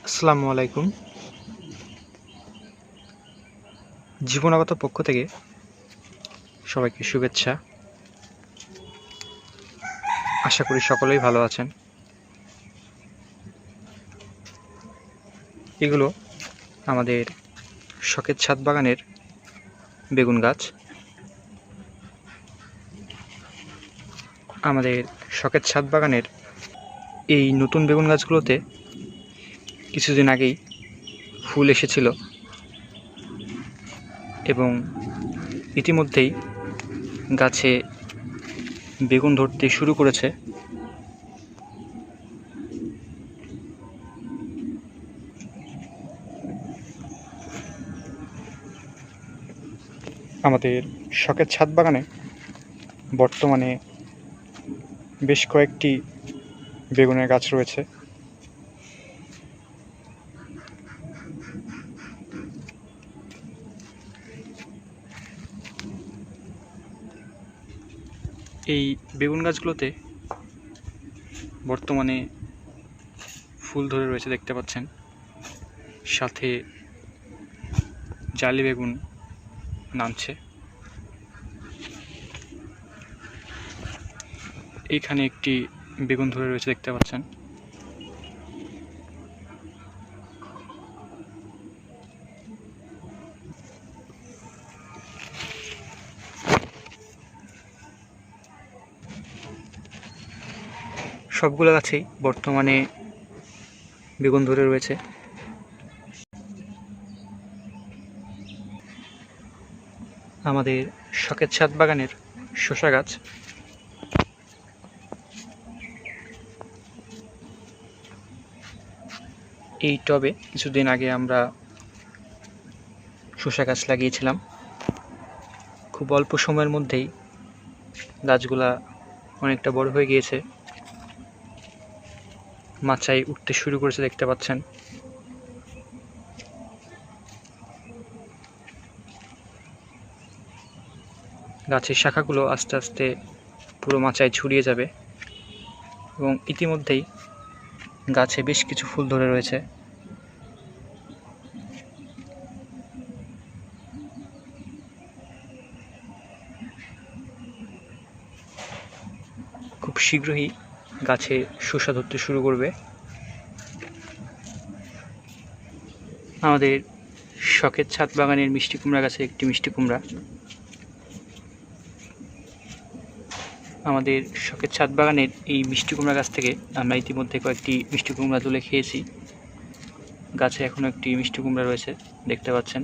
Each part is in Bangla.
আসসালামু আলাইকুম। জীবনাগত পক্ষ থেকে সবাইকে শুভেচ্ছা। আশা করি সকলেই ভালো আছেন। এগুলো আমাদের শখের ছাদ বাগানের বেগুন গাছ। আমাদের শখের ছাদ বাগানের এই নতুন বেগুন গাছগুলোতে কিছুদিন আগেই ফুল এসেছিল এবং ইতিমধ্যেই গাছে বেগুন ধরতে শুরু করেছে। আমাদের শখের ছাদ বাগানে বর্তমানে বেশ কয়েকটি বেগুনের গাছ রয়েছে। এই বেগুন গাছগুলোতে বর্তমানে ফুল ধরে রয়েছে, দেখতে পাচ্ছেন। সাথে জালি বেগুন নামছে। এইখানে একটি বেগুন ধরে রয়েছে, দেখতে পাচ্ছেন। সবগুলো গাছেই বর্তমানে বেগুন ধরে রয়েছে। আমাদের শখের ছাদ বাগানের শসা গাছ এই টবে কিছুদিন আগে আমরা শসা গাছ লাগিয়েছিলাম। খুব অল্প সময়ের মধ্যেই গাছগুলা অনেকটা বড় হয়ে গিয়েছে, মাচায় উঠতে শুরু করেছে, দেখতে পাচ্ছেন। গাছের শাখাগুলো আস্তে আস্তে পুরো মাচায় ছড়িয়ে যাবে এবং ইতিমধ্যেই গাছে বেশ কিছু ফুল ধরে রয়েছে। খুব শীঘ্রই গাছে শসা ধরতে শুরু করবে। আমাদের শখের ছাদ বাগানের মিষ্টি কুমড়া গাছে একটি মিষ্টি কুমড়া। আমাদের শখের ছাদ বাগানের এই মিষ্টি কুমড়া গাছ থেকে আমরা ইতিমধ্যে কয়েকটি মিষ্টি কুমড়া তুলে খেয়েছি। গাছে এখনও একটি মিষ্টি কুমড়া রয়েছে, দেখতে পাচ্ছেন।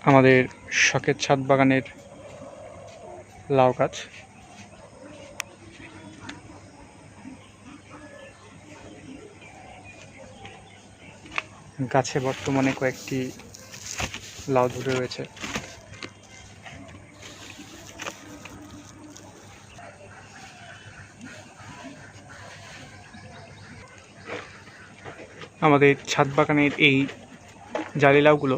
আমাদের শখের ছাদ বাগানের লাউ গাছ, গাছে বর্তমানে কয়েকটি লাউ ধরে রয়েছে। আমাদের ছাদ বাগানের এই জালি লাউগুলো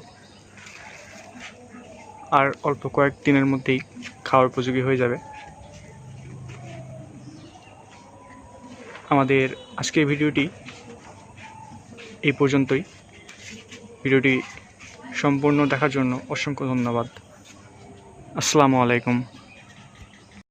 আর অল্প কয়েক দিনের মধ্যেই খাওয়ার উপযোগী হয়ে যাবে। আমাদের আজকের ভিডিওটি এই পর্যন্তই। ভিডিওটি সম্পূর্ণ দেখার জন্য অসংখ্য ধন্যবাদ। আসসালামু আলাইকুম।